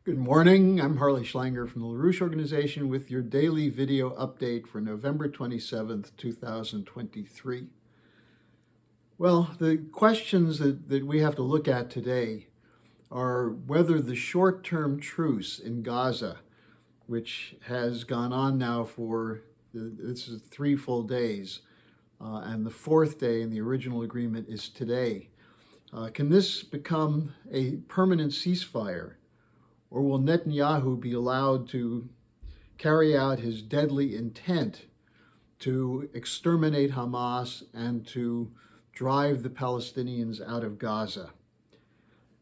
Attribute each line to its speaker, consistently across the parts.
Speaker 1: Good morning. I'm Harley Schlanger from the LaRouche Organization with your daily video update for November 27th, 2023. Well, the questions that we have to look at today are whether the short-term truce in Gaza, which has gone on now for, this is 3 full days, and the 4th day in the original agreement is today. Can this become a permanent ceasefire? Or will Netanyahu be allowed to carry out his deadly intent to exterminate Hamas and to drive the Palestinians out of Gaza?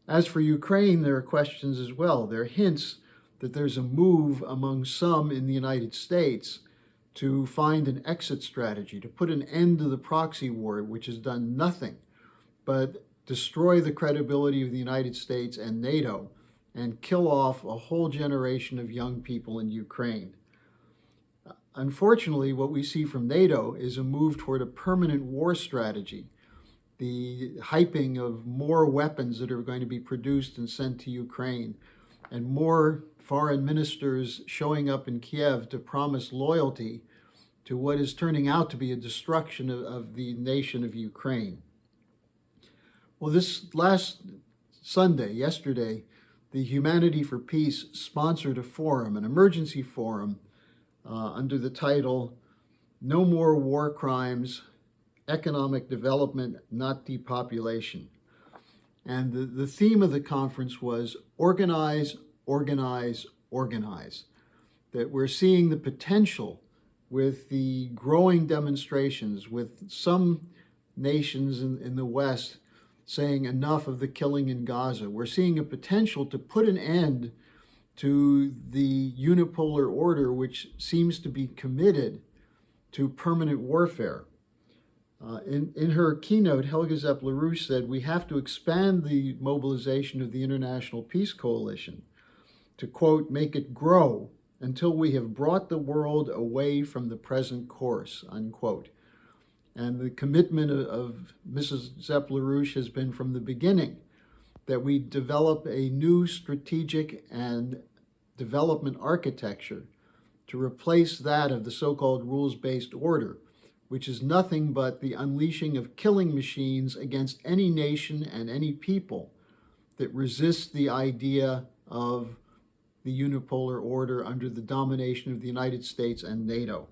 Speaker 1: As for Ukraine, there are questions as well. There are hints that there's a move among some in the United States to find an exit strategy, to put an end to the proxy war, which has done nothing but destroy the credibility of the United States and NATO and kill off a whole generation of young people in Ukraine. Unfortunately, what we see from NATO is a move toward a permanent war strategy, the hyping of more weapons that are going to be produced and sent to Ukraine, and more foreign ministers showing up in Kiev to promise loyalty to what is turning out to be a destruction of the nation of Ukraine. Well, this last Sunday, yesterday, the Humanity for Peace sponsored a forum, an emergency forum, under the title, No More War Crimes, Economic Development, Not Depopulation. And the theme of the conference was organize, organize, organize. That we're seeing the potential with the growing demonstrations, with some nations in the West saying enough of the killing in Gaza. We're seeing a potential to put an end to the unipolar order, which seems to be committed to permanent warfare. In her keynote, Helga Zepp-LaRouche said, we have to expand the mobilization of the International Peace Coalition to, quote, make it grow until we have brought the world away from the present course, unquote. And the commitment of Mrs. Zepp-LaRouche has been from the beginning that we develop a new strategic and development architecture to replace that of the so-called rules-based order, which is nothing but the unleashing of killing machines against any nation and any people that resist the idea of the unipolar order under the domination of the United States and NATO.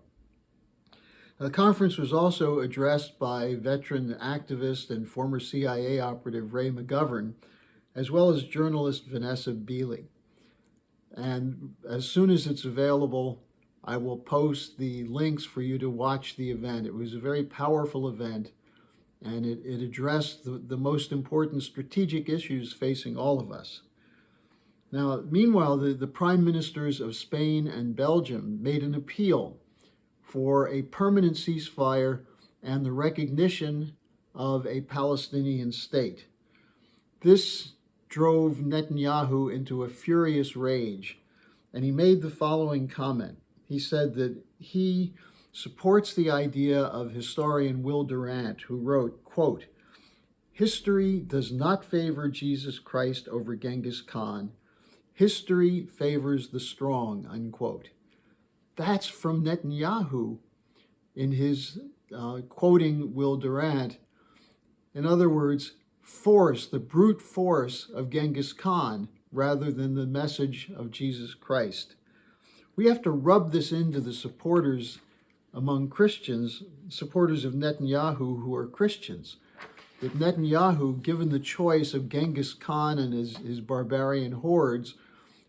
Speaker 1: The conference was also addressed by veteran activist and former CIA operative Ray McGovern, as well as journalist Vanessa Beeley. And as soon as it's available, I will post the links for you to watch the event. It was a very powerful event, and it addressed the most important strategic issues facing all of us. Now, meanwhile, the prime ministers of Spain and Belgium made an appeal for a permanent ceasefire and the recognition of a Palestinian state. This drove Netanyahu into a furious rage, and he made the following comment. He said that he supports the idea of historian Will Durant, who wrote, quote, history does not favor Jesus Christ over Genghis Khan. History favors the strong, unquote. That's from Netanyahu in his quoting Will Durant. In other words, force, the brute force of Genghis Khan rather than the message of Jesus Christ. We have to rub this into the supporters among Christians, supporters of Netanyahu who are Christians. That Netanyahu, given the choice of Genghis Khan and his barbarian hordes,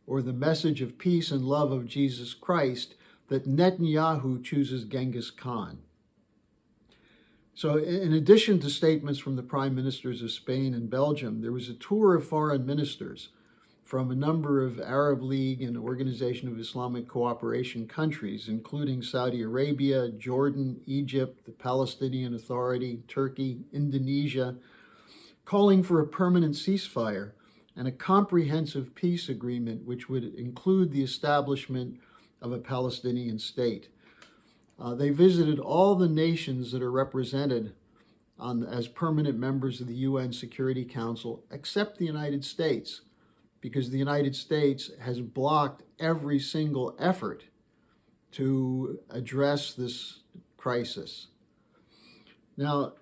Speaker 1: or the message of peace and love of Jesus Christ, that Netanyahu chooses Genghis Khan. So in addition to statements from the prime ministers of Spain and Belgium, there was a tour of foreign ministers from a number of Arab League and Organization of Islamic Cooperation countries, including Saudi Arabia, Jordan, Egypt, the Palestinian Authority, Turkey, Indonesia, calling for a permanent ceasefire and a comprehensive peace agreement which would include the establishment of a Palestinian state. They visited all the nations that are represented as permanent members of the UN Security Council, except the United States, because the United States has blocked every single effort to address this crisis. Now,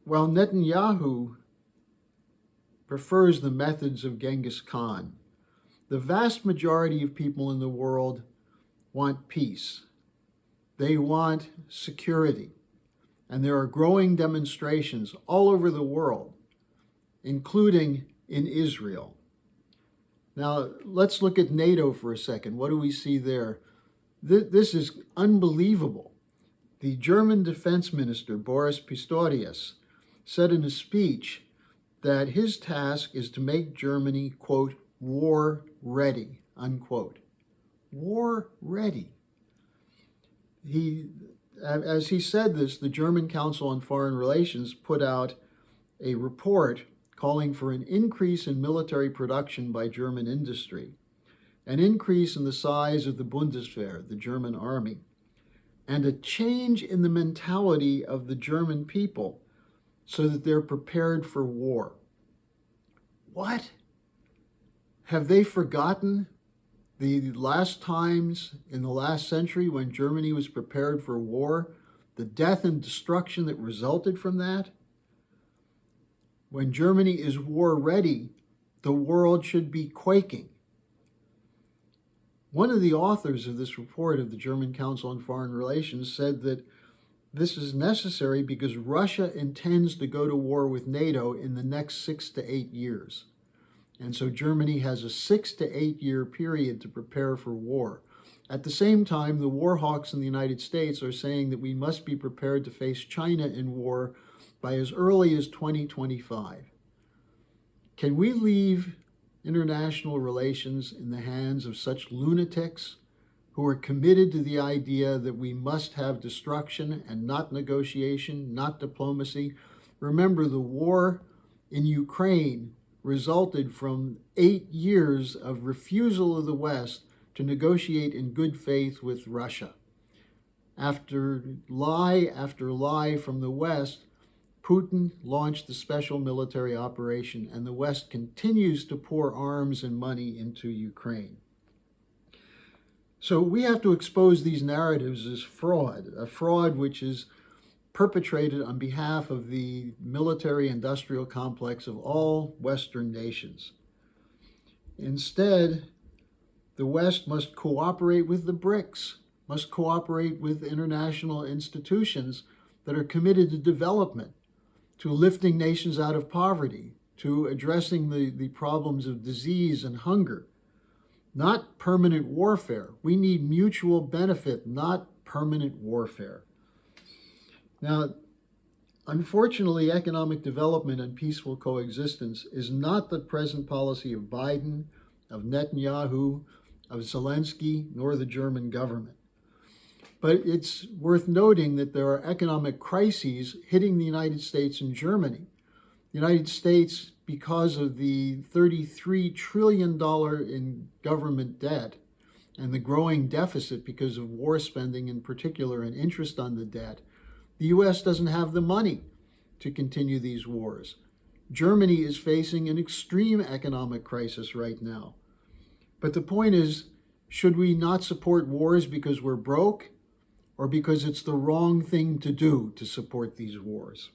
Speaker 1: while Netanyahu prefers the methods of Genghis Khan, the vast majority of people in the world want peace. They want security. And there are growing demonstrations all over the world, including in Israel. Now, let's look at NATO for a second. What do we see there? This is unbelievable. The German defense minister, Boris Pistorius, said in a speech that his task is to make Germany, quote, war ready, unquote. War ready. As he said this, the German Council on Foreign Relations put out a report calling for an increase in military production by German industry, an increase in the size of the Bundeswehr, the German army, and a change in the mentality of the German people so that they're prepared for war. What? Have they forgotten the last times in the last century when Germany was prepared for war, the death and destruction that resulted from that? When Germany is war ready, the world should be quaking. One of the authors of this report of the German Council on Foreign Relations said that this is necessary because Russia intends to go to war with NATO in the next 6 to 8 years. And so Germany has a 6 to 8 year period to prepare for war. At the same time, the war hawks in the United States are saying that we must be prepared to face China in war by as early as 2025. Can we leave international relations in the hands of such lunatics who are committed to the idea that we must have destruction and not negotiation, not diplomacy? Remember, the war in Ukraine resulted from 8 years of refusal of the West to negotiate in good faith with Russia. After lie from the West, Putin launched the special military operation, and the West continues to pour arms and money into Ukraine. So we have to expose these narratives as fraud, a fraud which is perpetrated on behalf of the military-industrial complex of all Western nations. Instead, the West must cooperate with the BRICS, must cooperate with international institutions that are committed to development, to lifting nations out of poverty, to addressing the problems of disease and hunger. Not permanent warfare. We need mutual benefit, not permanent warfare. Now, unfortunately, economic development and peaceful coexistence is not the present policy of Biden, of Netanyahu, of Zelensky, nor the German government. But it's worth noting that there are economic crises hitting the United States and Germany. The United States, because of the $33 trillion in government debt and the growing deficit because of war spending in particular and interest on the debt, the U.S. doesn't have the money to continue these wars. Germany is facing an extreme economic crisis right now. But the point is, should we not support wars because we're broke or because it's the wrong thing to do to support these wars?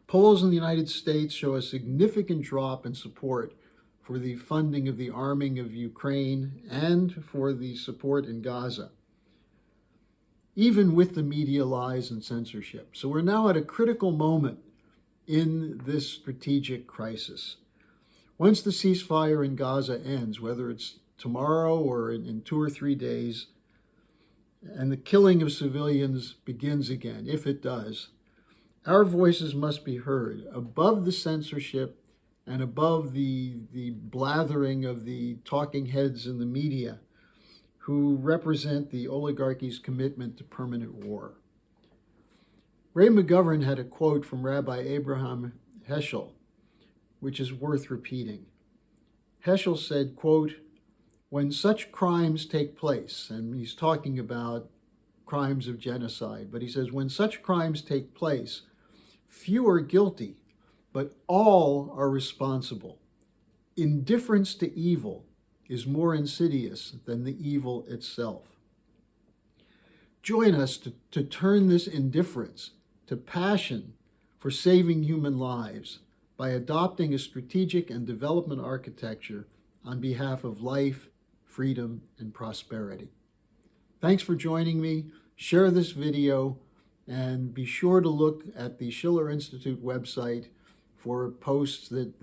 Speaker 1: Polls in the United States show a significant drop in support for the funding of the arming of Ukraine and for the support in Gaza, even with the media lies and censorship. So we're now at a critical moment in this strategic crisis. Once the ceasefire in Gaza ends, whether it's tomorrow or in 2 or 3 days, and the killing of civilians begins again, if it does, our voices must be heard above the censorship and above the blathering of the talking heads in the media who represent the oligarchy's commitment to permanent war. Ray McGovern had a quote from Rabbi Abraham Heschel, which is worth repeating. Heschel said, quote, "When such crimes take place," and he's talking about crimes of genocide, but he says, when such crimes take place, few are guilty, but all are responsible. Indifference to evil is more insidious than the evil itself. Join us to turn this indifference to passion for saving human lives by adopting a strategic and development architecture on behalf of life, freedom, and prosperity. Thanks for joining me. Share this video and be sure to look at the Schiller Institute website for posts that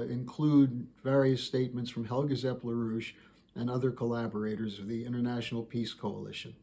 Speaker 1: include various statements from Helga Zepp-LaRouche and other collaborators of the International Peace Coalition.